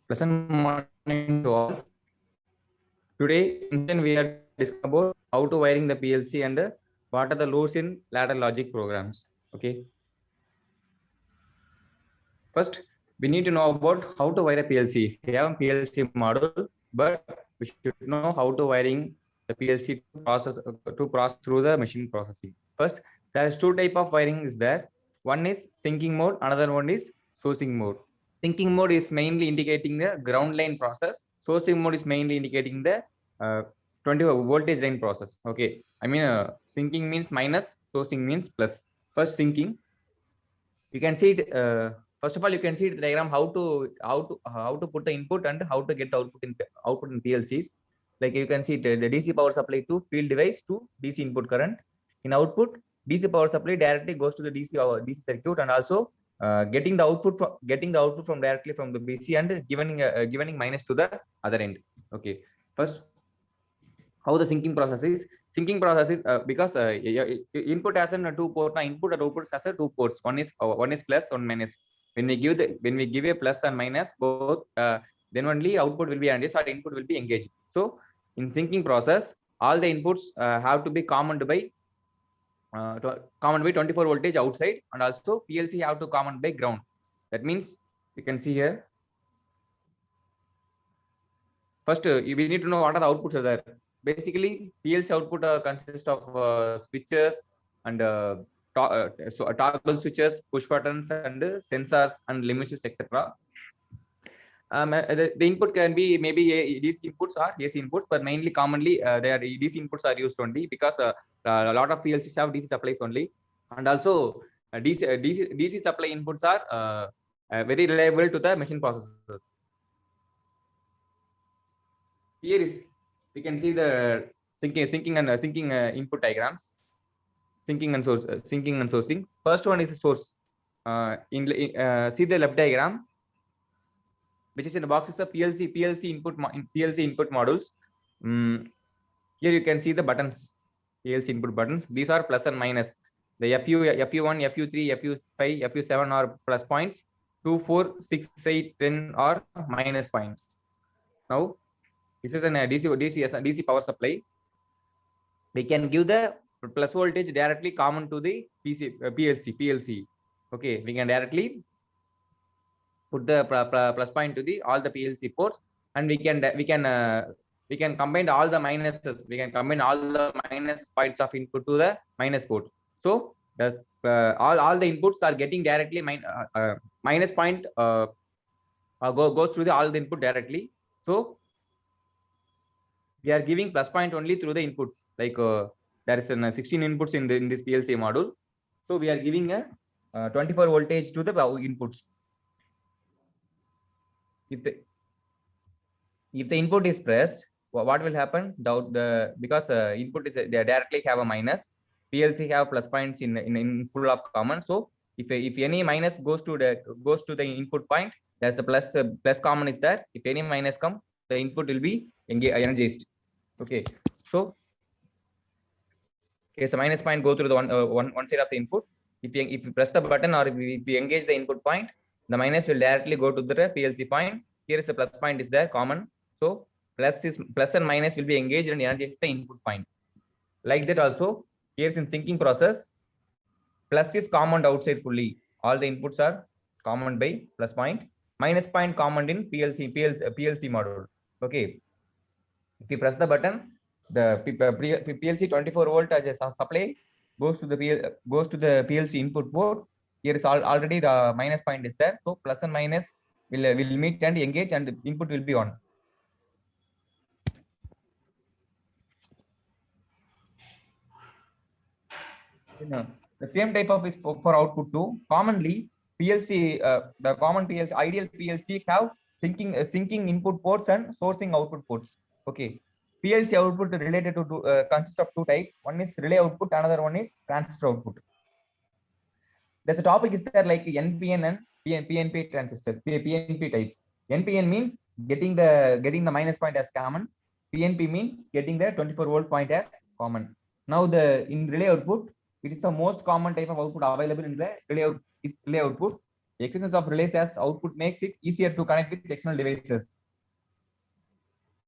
Pleasant morning to all. Today, we are discussing about how to wiring the PLC and what are the loads in ladder logic programs. Okay. First, we need to know about how to wire a PLC. We have a PLC model, but we should know how to wiring the PLC to process through the machine processing. First, there is two type of wiring is there. One is syncing mode, another one is sourcing mode. Syncing mode is mainly indicating the ground line process. Sourcing mode is mainly indicating the 20 voltage line process. Okay, I mean syncing means minus, sourcing means plus. First syncing, you can see it. First of all, you can see the diagram how to put the input and how to get the output in PLCs. Like you can see the DC power supply to field device to DC input current. In output, DC power supply directly goes to the DC circuit, and also getting the output from directly from the BC and giving minus to the other end. Okay, first how the syncing process is. Syncing process is because input has a two port. Input and output has a two ports. One is plus, one minus. When we give a plus and minus both, then only output will be engaged or input will be engaged. So in syncing process, all the inputs have to be common by 24 voltage outside, and also PLC have to common by ground. That means you can see here. First, we need to know what are the outputs are there. Basically, PLC output consists of switches and toggle switches, push buttons, and sensors and limit switches, etc. The input can be maybe DC inputs or AC inputs, but mainly commonly DC inputs are used only because a lot of PLCs have DC supplies only, and also DC supply inputs are very reliable to the machine processors. Here is we can see the syncing input diagrams, syncing and sourcing. First one is the source. See the left diagram, which is in the box is a PLC input modules. Here you can see the buttons, PLC input buttons. These are plus and minus. The FU1, FU3, FU5, FU7 are plus points. 2, 4, 6, 8, 10 are minus points. Now, this is an DC power supply. We can give the plus voltage directly common to the PLC. Okay, we can directly put the plus point to all the PLC ports, and we can combine all the minuses. We can combine all the minus points of input to the minus port. So all the inputs are getting directly minus point goes through all the input directly. So we are giving plus point only through the inputs. Like there is 16 inputs in this PLC module. So we are giving a 24 voltage to the inputs. If the input is pressed, what will happen? Because input is they directly have a minus. PLC have plus points in full of common. So if any minus goes to the input point, there's a plus common is there. If any minus come, the input will be energized. Okay, so the minus point go through the one side of the input. If you press the button or if we engage the input point, the minus will directly go to the PLC point. Here is the plus point is there common. So plus and minus will be engaged and energize the input point. Like that also, here is in syncing process, plus is common outside fully. All the inputs are common by plus point. Minus point common in PLC module. Okay. If you press the button, the PLC 24 volt as a supply goes to the PLC input port. Here is already the minus point is there. So plus and minus will meet and engage, and the input will be on. The same type of is for output too. Commonly PLC, the common PLC, ideal PLC have syncing input ports and sourcing output ports. Okay, PLC output related to consists of two types. One is relay output, another one is transistor output. There's a topic is there like NPN and PNP transistor, PNP types. NPN means getting the minus point as common. PNP means getting the 24 volt point as common. Now in relay output, it is the most common type of output available in the relay output. The existence of relays as output makes it easier to connect with external devices.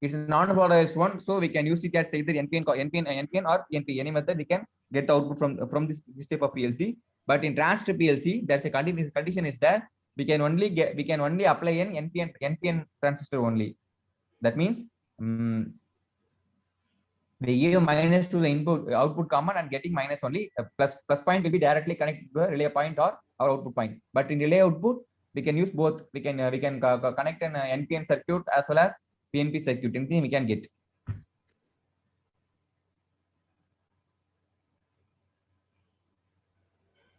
It's a non-polarized one, so we can use it as either NPN or NP. Any method we can get the output from this type of PLC. But in transistor PLC, there's a condition is that we can only apply an NPN transistor only. That means we give minus to the output common and getting minus only. Plus point will be directly connected to a relay point or our output point. But in relay output, we can use both. We can connect an NPN circuit as well as PNP circuit. Anything we can get.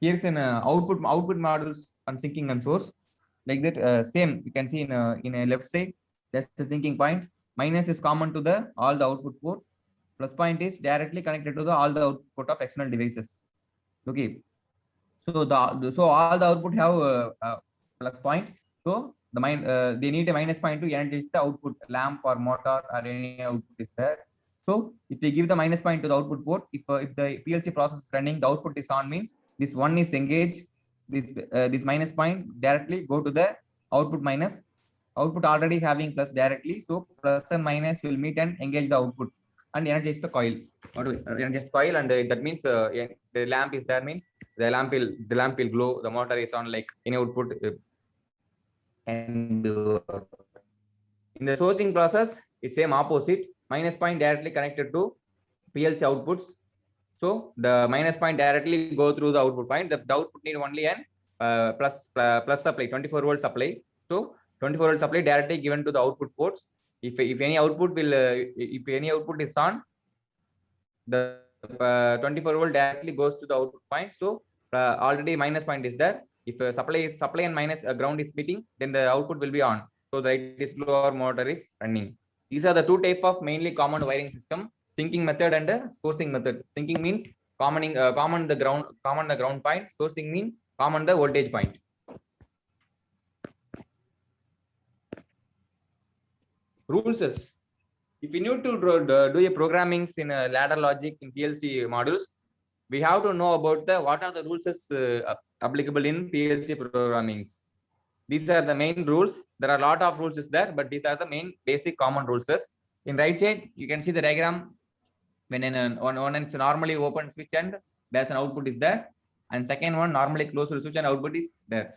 Here's an output models on sinking and source. Like that, same you can see in a left side. That's the sinking point. Minus is common to the all the output port. Plus point is directly connected to the all the output of external devices. Okay. So so all the output have plus point. So they need a minus point to energize the output lamp or motor or any output is there. So if we give the minus point to the output port, if the PLC process is running, the output is on means this one is engaged. This minus point directly go to the output minus. Output already having plus directly, so plus and minus will meet and engage the output and energize the coil. Energize the coil, and that means the lamp is there means the lamp will glow. The motor is on like in output. And in the sourcing process, it's same opposite. Minus point directly connected to PLC outputs. So the minus point directly go through the output point. The output need only an plus supply, 24 volt supply. So 24 volt supply directly given to the output ports. If any output will if any output is on, the 24 volt directly goes to the output point. So already minus point is there. If supply and minus ground is meeting, then the output will be on. So the it is low or motor is running. These are the two type of mainly common wiring system: sinking method and sourcing method. Sinking means common the ground point. Sourcing means common the voltage point. Rules is, if you need to do a programming in a ladder logic in PLC modules, we have to know about what are the rules applicable in PLC programmings. These are the main rules. There are a lot of rules is there, but these are the main basic common rules. In right side, you can see the diagram. When one is normally open switch and there's an output is there, and second one normally closed switch and output is there.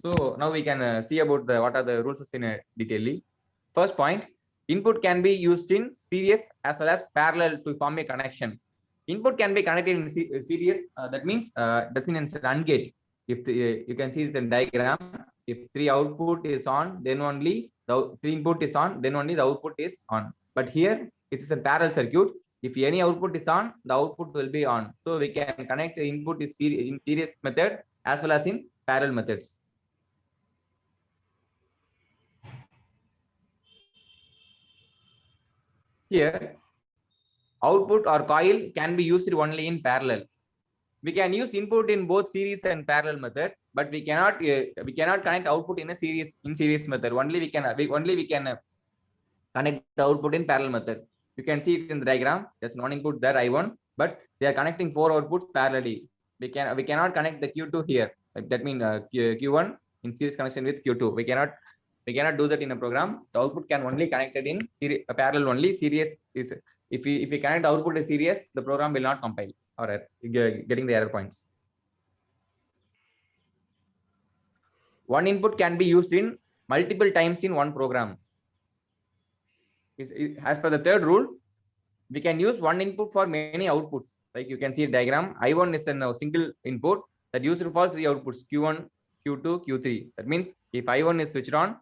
So now we can see about what are the rules in detail. First point, input can be used in series as well as parallel to form a connection. Input can be connected in series. That means it's an AND gate. If you can see the diagram, if 3 output is on, then only the 3 input is on, then only the output is on. But here it is a parallel circuit. If any output is on, the output will be on. So we can connect the input in series method as well as in parallel methods. Here, output or coil can be used only in parallel. We can use input in both series and parallel methods, but we cannot connect output in a series method. Only we can connect the output in parallel method. You can see it in the diagram. There's one input there, I1, but they are connecting 4 outputs parallelly. We cannot connect the Q2 here. That means Q1 in series connection with Q2. We cannot do that in a program. The output can only connected in parallel only. Series is if we connect the output is series, the program will not compile or getting the error points. One input can be used in multiple times in one program. As per the third rule, we can use one input for many outputs. Like you can see a diagram. I1 is a single input that used for 3 outputs: Q1, Q2, Q3. That means if I1 is switched on,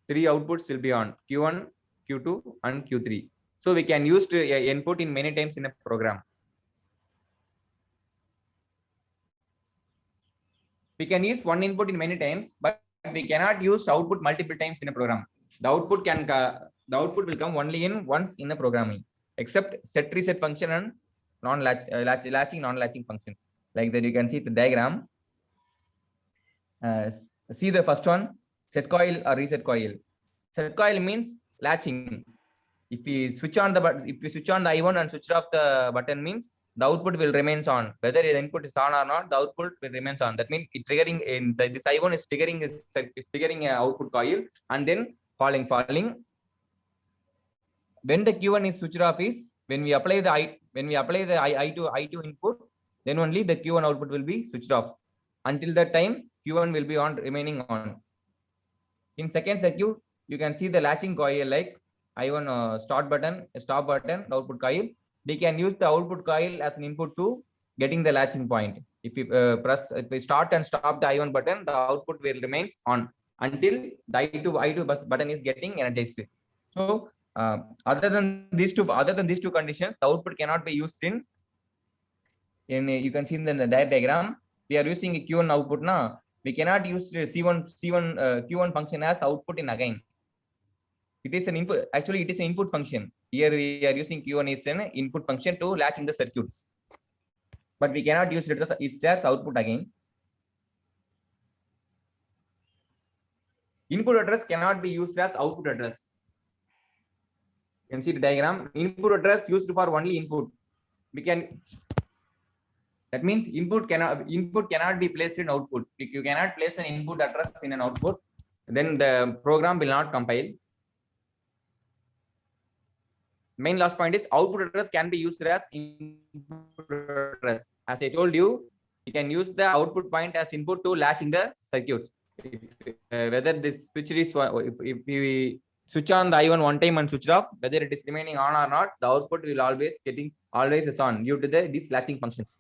3 outputs will be on: Q1, Q2, and Q3. So we can use input in many times in a program. We can use one input in many times, but we cannot use output multiple times in a program. The output will come only in once in the programming, except set reset function and latching non-latching functions. Like that, you can see the diagram. See the first one, set coil or reset coil. Set coil means latching. If we switch on the I1 and switch off the button means the output will remains on. Whether the input is on or not, the output will remains on. That means it triggering in this I1 is triggering a output coil and then falling. When the Q1 is switched off is when we apply the I2 input, then only the Q1 output will be switched off. Until that time, Q1 will be on, remaining on. In second circuit, you can see the latching coil like I1 start button, stop button, output coil. We can use the output coil as an input to getting the latching point. If we start and stop the I1 button, the output will remain on until the I2 button is getting energized. So other than these two conditions, the output cannot be used in you can see in the diagram. We are using a Q1 output now. We cannot use Q1 function as output in again. It is an input. Actually, it is an input function. Here we are using Q1 is an input function to latch in the circuits, but we cannot use it as output again. Input address cannot be used as output address. You can see the diagram. Input address used for only input. That means input cannot be placed in output. If you cannot place an input address in an output, then the program will not compile. Main last point is output address can be used as input address. As I told you, you can use the output point as input to latch in the circuits. Whether this switch is if we switch on the I1 one time and switch it off, whether it is remaining on or not, the output will always is on due to these latching functions.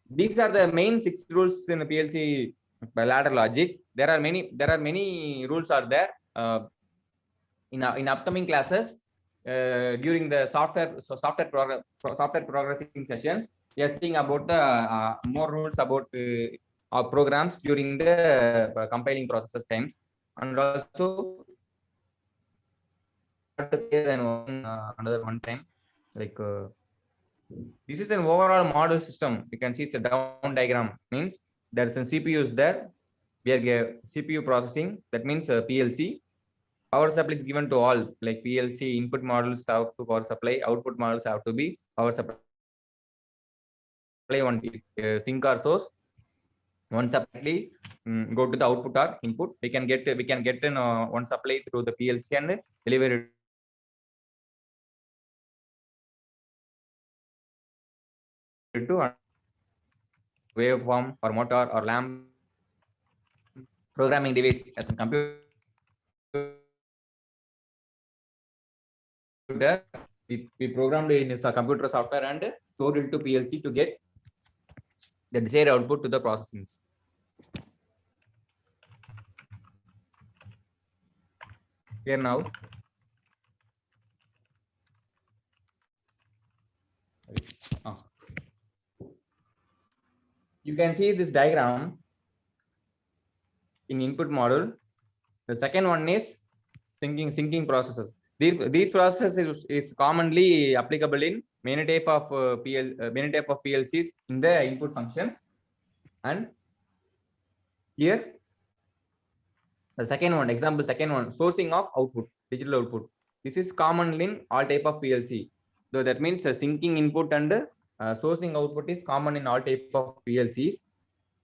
These are the main 6 rules in the PLC ladder logic. There are many rules are there in upcoming classes. During the software progressing sessions, we are seeing about the more rules about our programs during the compiling processes times, and also another one time like this is an overall model system. You can see it's a down diagram. Means there is a CPU is there. We are CPU processing. That means PLC. Power supply is given to all, like PLC input models have to power supply, output models have to be power supply. One sink or source. One supply go to the output or input. We can get one supply through the PLC and deliver it to waveform or motor or lamp programming device as a computer. We programmed in a computer software and stored into PLC to get the desired output to the processings. Here now. You can see this diagram in input model. The second one is syncing processes. These processes is commonly applicable in many type of PLCs in the input functions. And here the second one, sourcing of output, digital output. This is common in all type of PLC. So that means syncing input and sourcing output is common in all type of PLCs.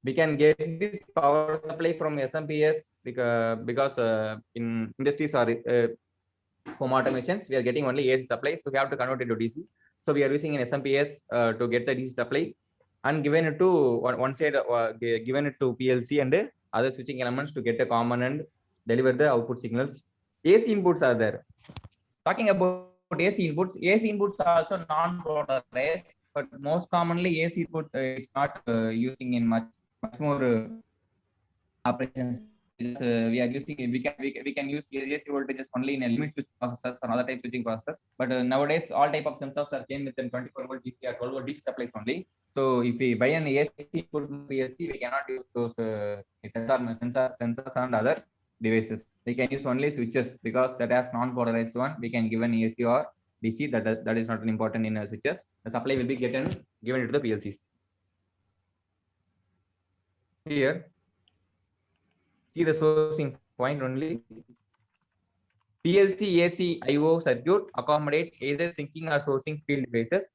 We can get this power supply from SMPS because in industries or home automations, we are getting only AC supply, so we have to convert it to DC. So we are using an SMPS to get the DC supply and given it to one side, given it to PLC and other switching elements to get a common and deliver the output signals. AC inputs are there. Talking about AC inputs are also non-polarized, but most commonly AC input is not using in much more operations. We are using we can use AC voltages only in a limit switch processors or other type switching processors. But nowadays all type of sensors are came with 24 volt DC or 12 volt DC supplies only. So if we buy an AC input PLC, we cannot use those sensors and other devices. We can use only switches because that has non-polarized one. We can give an AC or DC. That is not important in switches. The supply will be given to the PLCs. Here, see the sourcing point only. PLC AC IO circuit accommodate either syncing or sourcing field devices.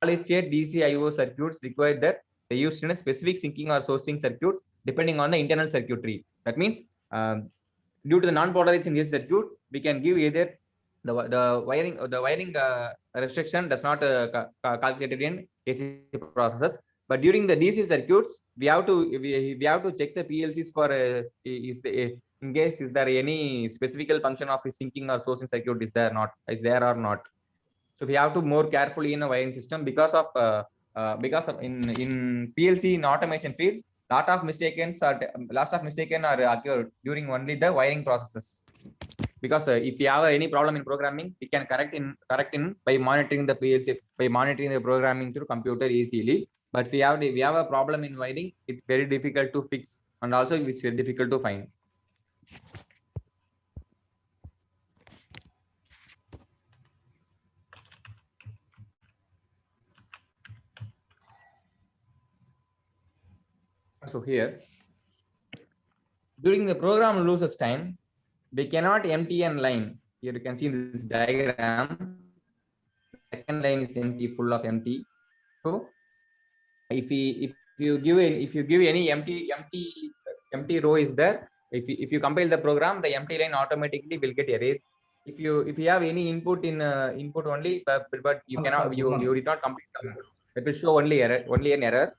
solid state DC IO circuits require that they use in a specific syncing or sourcing circuit depending on the internal circuitry. That means due to the non-polarization in this circuit, we can give either the wiring restriction does not calculated in AC processes, but during the DC circuits we have to check the PLCs for in case is there any specific function of a syncing or sourcing circuit is there or not. So we have to more carefully in a wiring system because of in PLC in automation field, lot of mistaken are occurred during only the wiring processes. Because if you have any problem in programming, we can correct in by monitoring the PLC, by monitoring the programming through computer easily. But if we have a problem in wiring, it's very difficult to fix, and also it's very difficult to find. So here, during the program loses time, we cannot empty a line. Here you can see this diagram. Second line is empty, full of empty. So if you give any empty row is there, if you compile the program, the empty line automatically will get erased. If you have any input in input only, but you cannot you did not complete the code, it will show only an error.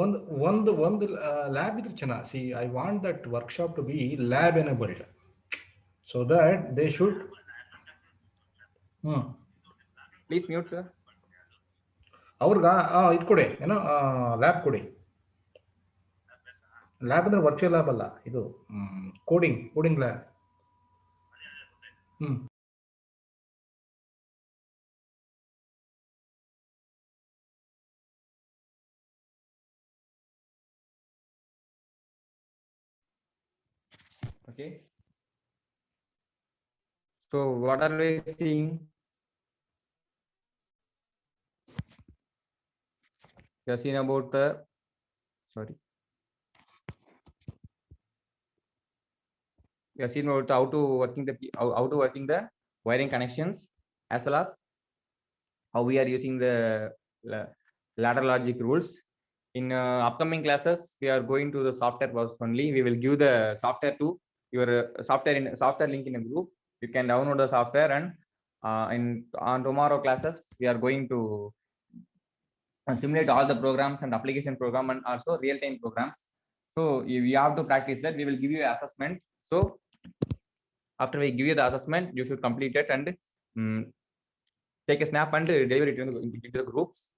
ಒಂದು lab ಇದ್ರೆ ಚೆನ್ನಾಗಿ. See, I want that workshop to be lab enabled, so that they should. Please mute, sir. ಅವ್ರಿಗ ಇದು ಕೊಡಿ, ಏನೋ lab ಕೊಡಿ. Lab ಅಂದ್ರೆ virtual lab ಅಲ್ಲ, ಇದು coding lab. Okay. So what are we seeing? We have seen about the We have seen about how to working the wiring connections, as well as how we are using the ladder logic rules. In upcoming classes, we are going to the software process only. We will give the software to your software link in a group. You can download the software, and on tomorrow classes, we are going to simulate all the programs and application program and also real-time programs. So you have to practice that. We will give you an assessment. So after we give you the assessment, you should complete it and take a snap and deliver it into the groups.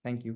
Thank you.